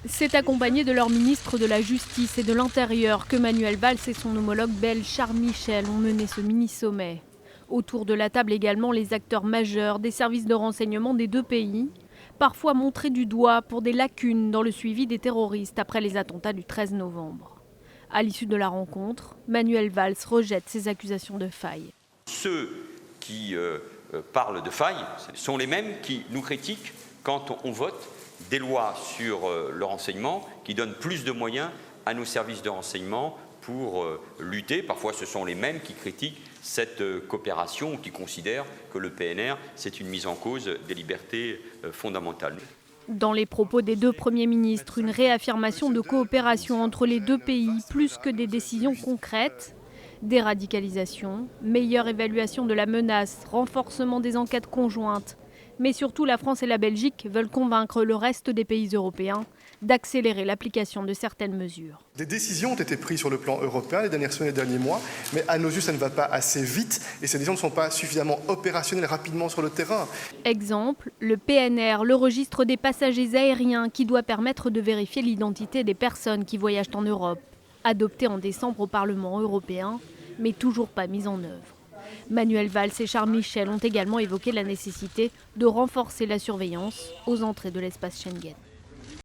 C'est accompagné de leur ministre de la Justice et de l'Intérieur que Manuel Valls et son homologue belge Charles Michel ont mené ce mini-sommet. Autour de la table également les acteurs majeurs des services de renseignement des deux pays, parfois montrés du doigt pour des lacunes dans le suivi des terroristes après les attentats du 13 novembre. À l'issue de la rencontre, Manuel Valls rejette ces accusations de failles. Ceux qui parlent de failles sont les mêmes qui nous critiquent quand on vote des lois sur le renseignement qui donnent plus de moyens à nos services de renseignement pour lutter. Parfois, ce sont les mêmes qui critiquent cette coopération ou qui considèrent que le PNR, c'est une mise en cause des libertés fondamentales. Dans les propos des deux premiers ministres, une réaffirmation de coopération entre les deux pays, plus que des décisions concrètes. Déradicalisation, meilleure évaluation de la menace, renforcement des enquêtes conjointes. Mais surtout, la France et la Belgique veulent convaincre le reste des pays européens d'accélérer l'application de certaines mesures. Des décisions ont été prises sur le plan européen les dernières semaines et les derniers mois, mais à nos yeux, ça ne va pas assez vite et ces décisions ne sont pas suffisamment opérationnelles rapidement sur le terrain. Exemple, le PNR, le registre des passagers aériens qui doit permettre de vérifier l'identité des personnes qui voyagent en Europe. Adopté en décembre au Parlement européen, mais toujours pas mis en œuvre. Manuel Valls et Charles Michel ont également évoqué la nécessité de renforcer la surveillance aux entrées de l'espace Schengen.